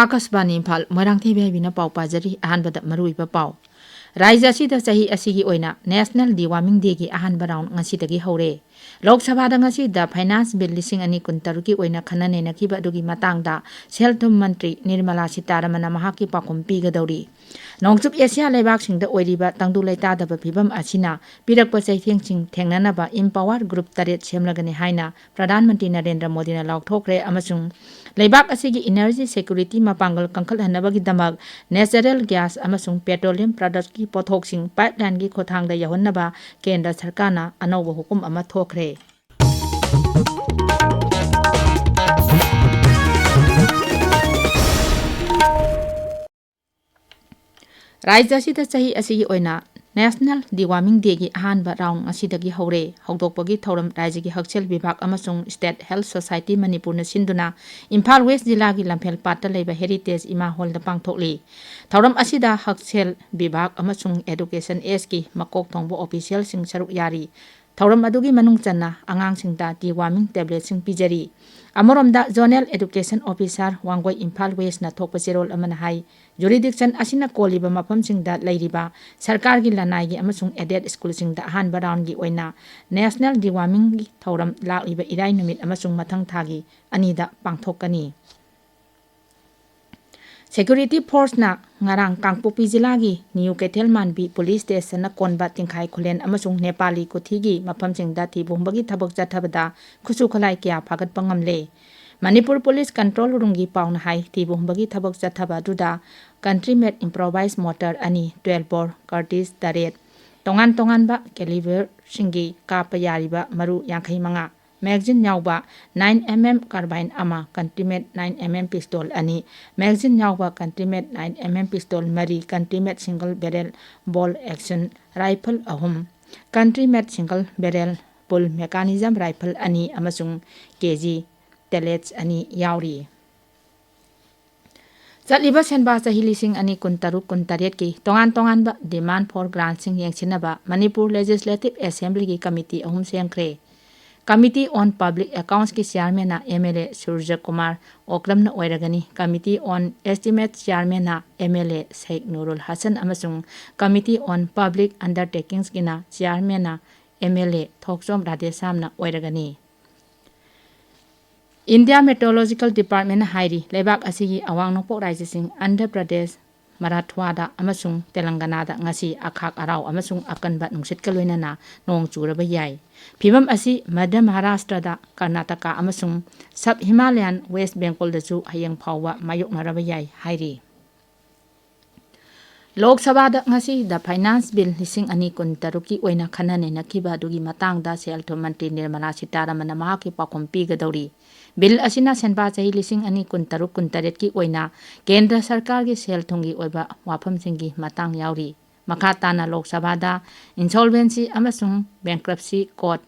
Akasbani Imphal Moirangthem Ibehaibi pau pajari ahanbada maruiba pau. Raija sida sahi asigi oina National Dewarming Day gi ahanba round ngasidagi hore. Lok Sabha da ngasida Finance Bill 2026 ki oina khanane nakiba adugi matangda Sel-thum Mantri Nirmala Sitaramana mahaki pakum pigadauri. Nongchup Asia Lebak singda oiriba tangdu leita da phibam asina pirakpa chaithengching thengnanaba Empower Group taret semlagani haina Pradhan Mantri Narendra Modi na laukthokre amasung Lebak asigi energy security mapangal kangkhal hanabagi damak natural gas amasung petroleum products ki pothok pipeline gi khothangda yahonnaba Kendra Sarkarna anauba hukum ama thokre. Raija sida sahi asigi oina National Dewarming Day gi ahanba round asidagi hore hawdokpagi thoram raija gi hakchel bibhag amasung State Health Society Manipur na sinduna Imphal West Jilla gi Lamphel Patta leiba Heritage Ima Hall da pangthokli. Thoram asida hakchel bibhag amasung Education S ki makok thongbo official sing saruk yari. Thoram adugi manung channa angang singda dewarming tablet sing pijari. Amoromda Zonal Education Officer Wangoi Imphal West na thokpa cherol amana hai jurisdiction asina koliba mafam singda leiriba sarkar gi lanai gi amasung aided school singda ahanba round gi oina National Dewarming gi thoram lakliba irai numit amasung mathang thagi anida pangthokani. Security Force na ngarang Kangpopi Jilla gi New Kethel Manbi Police Station na konba tingkhai khulen amasung Nepali kuthigi mafam singda thibumbagi thabak chathabada khusu khalai kya phagat pangamle. Manipur Police Control Room gi pauna hai thibumbagi thabak chathaba duda country made improvised mortar ani 12 bore Curtis Daret tongan ba caliber singi kapa yariba maru yankhai manga magazine nyauba 9mm carbine ama country made 9mm pistol ani magazine nyauba country made 9mm pistol mari country made single barrel ball action rifle ahum country made single barrel pull mechanism rifle ani amasung kg Telets ani yauri. Satliba senba sahi lising ani kuntaruk kuntaret ki tongan ba demand for grant sing yengsinaba Manipur Legislative Assembly ki committee ahum sengkre. Committee on Public Accounts ki chairman na MLA Surya Kumar Okram na oiragani. Committee on Estimates chairman na MLA Sheikh Nurul Hassan amasung Committee on Public Undertakings ki na chairman na MLA Thoksom Radhesam na oiragani. India Meteorological Department na hairi lebak asigi awang nokpok raija sing Andhra Pradesh, Marathwada amasung Telangana da ngasi akhak araw amasung akanba nungsit kaloina na nong churaba yai. Phibam asi Madhya Maharashtra da Karnataka amasung Sub Himalayan West Bengal da chu hayang phawwa mayok naraba yai hairi. Lok Sabha da ngasi da Finance Bill 2026 ki oina khanane nakiba dugi matangda Sel-thum Mantri Nirmala Sitaramana mahaki pakom pigadauri. Bill asina senba chahi 2026 ki oina Kendra Sarkar gi Sel-thum gi oiba wafam singi matang yauri. Makhatana Lok Sabha da Insolvency amasung Bankruptcy Code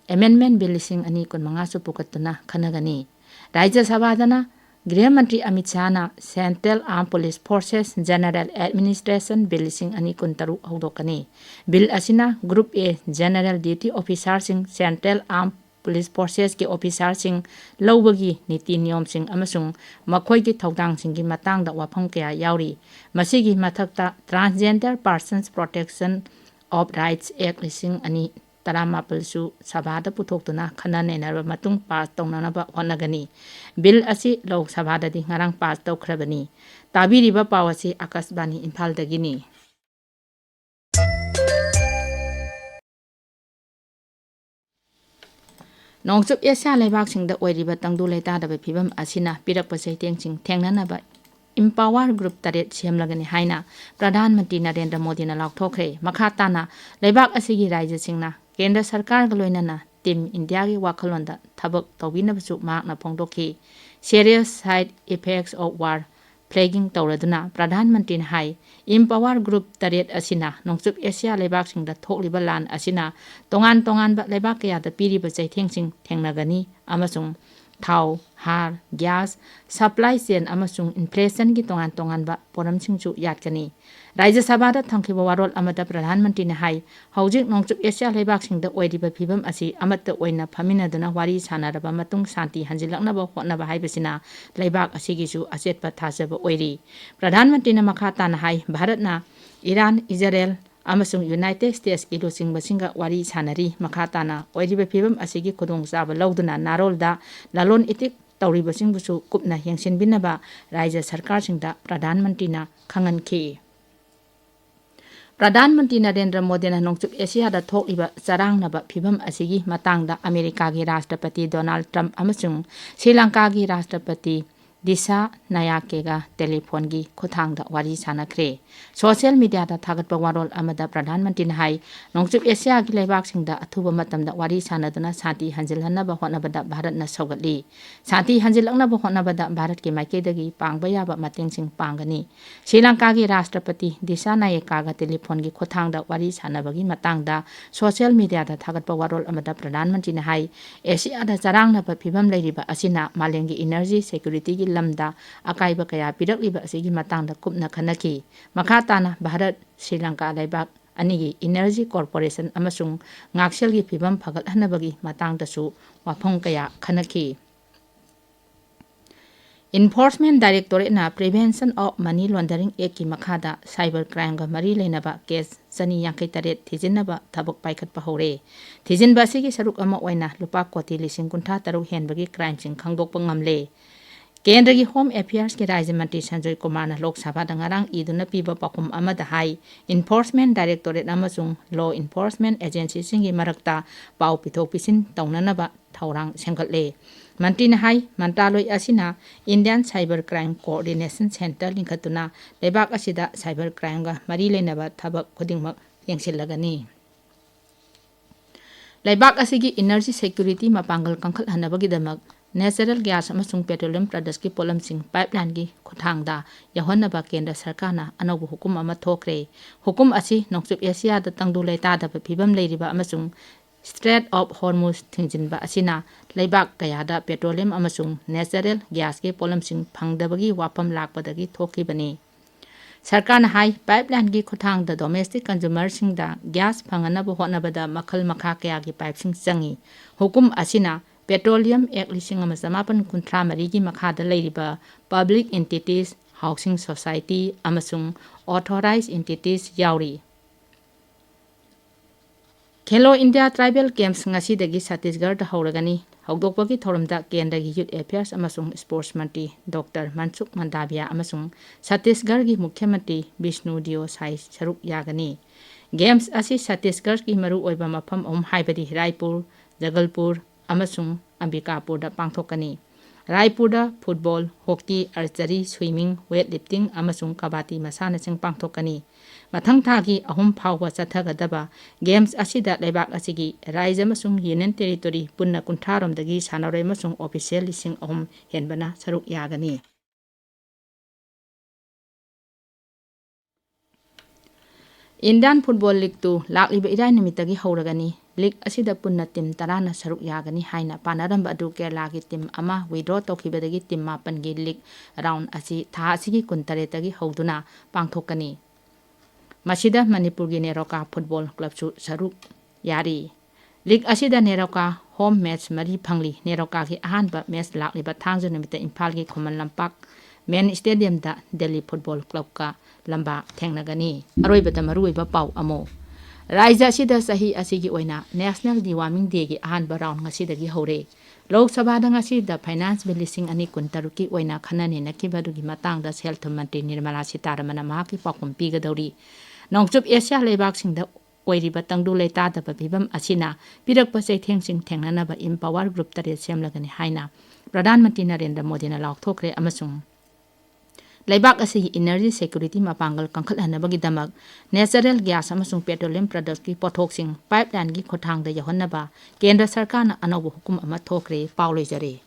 Amendment Bill 2025 pukatuna khanagani. Raja Sabha dana Gृह मंत्री अमित शाह ना central arm police forces general administration bill 2026 हौदोकनी. Bill असिना group A general duty officer सिंह central arm police forces के officer सिंह लौबगी नीति नियम सिंह अमसुंग मखोई की थौदांग सिंह की मतंग दा वाफम कया यावरी. मसीगी मथकता transgender persons protection of rights act 2018 सभादा पुथोक्तुना खननेनरबा मतुंग पास तौननबा होनगनी. बिल असी लोक सभादादि ngarang पास तौख्रबनी. ताबिरिबा पावसी आकाशवाणी इम्फाल दगिनी. नोंगचुप एशिया लेबाक सिंगदा ओइरिबा तंगदु लेतादबा फिबम असिना पिरकपा चैतेंगसिंग थेंगननबा Empower Group taret semlagani haina Pradhan Mantri Narendra Modi na laukthokre. Makhatana lebak asigi raija singna Kendra Sarkar galoinana Team India gi wakhalonda thabak tawbinabasu makna phongdokhi. Serious side effects of war plaguing tawraduna Pradhan Mantri na hai Empower Group taret asina nongchup Asia lebak singda thokliba lan asina tongan ba lebak kaya da piriba chaitheng sing thengnagani amasung thau har gas supply chain amasung inflation gi tongan tongan ba poram singchu yatkani Rajya Sabha da thangkhiba warol amada Pradhan Mantri na hai hojik nongchup Asia leibak singda oidiba phibam asi amatta oina phaminaduna wari sanaraba matung santi hanjilaknaba hotnaba haibasina leibak asigisu achetpa thajaba oiri Pradhan Mantri na makha tan hai Bharat na Iran Israel amasung United States ki losing basinga wari sanari makha tana oidiba phibam asigi khudong chaba lauduna narolda lalon itik tawriba singbusu kupna yengsinbinaba Rajya Sarkar singda Pradhan Mantri na khangankhi Pradhan Mantri Narendra Modi na nongchup Asia da thokliba charangnaba phibam asigi matangda America gi Rashtrapati Donald Trump amasung Sri Lanka gi Rashtrapati Disha Nayakega telephone gi khothangda wari sanakre social media da thagatpa warol amada Pradhan Mantri na hai nongchup Asia gi leibak singda athuba matamda wari sanaduna santi hanjilhanaba hotnabada Bharat na sogatli santi hanjilaknaba hotnabada Bharat ki maikeidagi pangba yaba matengsing pangani Sri Lanka gi Rashtrapati Disha Nayakaga telephone gi khothangda wari sanabagi matangda social media da thagatpa warol amada Pradhan Mantri na hai Asia da charangnaba phibam leiriba asina malengi energy security gi lamda akaiba kaya pirakliba asigi matangda kupna khanaki makha tana Bharat Sri Lanka leibak anigi energy corporation amasung ngakselgi phibam phagathanabagi matangdasu wafong kaya khanaki Enforcement Directorate na Prevention of Money Laundering Act ki makhada cyber crime ga mari leinaba case chani yankai taret thijinaba thabak paikhat pa hore thijinba sigi saruk ama oina lupa koti lising kuntha taruk henbagi crime sing khangdok pa ngamle Kendra ki Home Affairs ki Rajya Mantri Sanjoy Kumar na Lok Sabha da ngarang iduna piba pakum amada hai Enforcement Directorate amasung Law Enforcement Agency singi marakta pau pithok pisin taunanaba thaurang sengkatle Mantri na hai mantaloi asina Indian Cyber Crime Coordination Center lingkhatuna lebak asida cyber crime ga mari leinaba thabak khudingmak yengsilagani Lebak asigi energy security mapangal kangkhal hanabagi damak Natural gas amasung petroleum products ki polam sing pipeline gi khothangda yahonnaba kendra sarkarna anobu hukum ama thokre hukum asi nongchup Asia da tangdu leita da phibam leiriba amasung Strait of Hormuz thingjinba asina leibak kayada petroleum amasung natural gas ki polam sing phangdabagi wapam lakpadagi thokibani Sarkarna hai pipeline gi khothangda domestic consumer singda gas phanganaba hotnabada makhal makha kaya gi pipe sing changi hukum asina Petroleum Act lising amasapan kuntra marigi makhada leiriba public entities, housing society, amasung authorized entities yauri. Khelo India Tribal Games ngasi dagi Chhattisgarh da hauragani haudokpagi thoramda Kendra gi Youth Affairs amasung Sports Mantri Dr. Mansukh Mandavia amasung Chhattisgarh gi Mukhya Mantri Vishnu Dio Sai saruk yagani. Games asi Chhattisgarh ki maru oiba mafam haibadi Raipur, Jagalpur, amasung Ambikapur da pangthokani Raipur da football hockey archery swimming weightlifting amasung kabati masana sing pangthokani mathang thagi ahum phawwa chathagadaba games asida leibak asigi rajya amasung union territory punna kuntharom dagi sanaroi amasung official lising ahum henbana saruk yagani Indian Football League tu lakliba irai nimitagi hauragani League asida punna tim tarana saruk yagani haina panaramba adu Kerala gi tim ama withdraw tokibadagi tim mapan gi league round asi tha asigi kuntaretagi hauduna pangthokani Masida Manipur gi Neroka Football Club su saruk yari League asida Neroka home match mari phangli Neroka gi ahanba match lakliba thangju nimita Imphal gi Khoman Lampak Main Stadium da Delhi Football Club ka lamba thengnagani aroibata maruiba pau amo Rajya sida sahi asigi oina National Deworming Day gi ahanba round ngasidagi hore Lok Sabha da ngasida finance bill lising ani kuntaruki oina khanani nakibadugi matangda Health Mantri Nirmala Sitaraman mahaki pakum pigadori nongchup Asia leibak singda oiriba tangdu leita da babibam asina pirakpa seitheng sing thengnanaba Empower Group tare semlagani haina Pradhan Mantri Narendra Modi na laukthokre amasung Leibak asigi energy security mapangal kangkhal hanabagi damak natural gas amasung petroleum products ki pothok sing pipeline gi khothang da yahonnaba kendra sarkarna anobu hukum ama thokre pauloi jare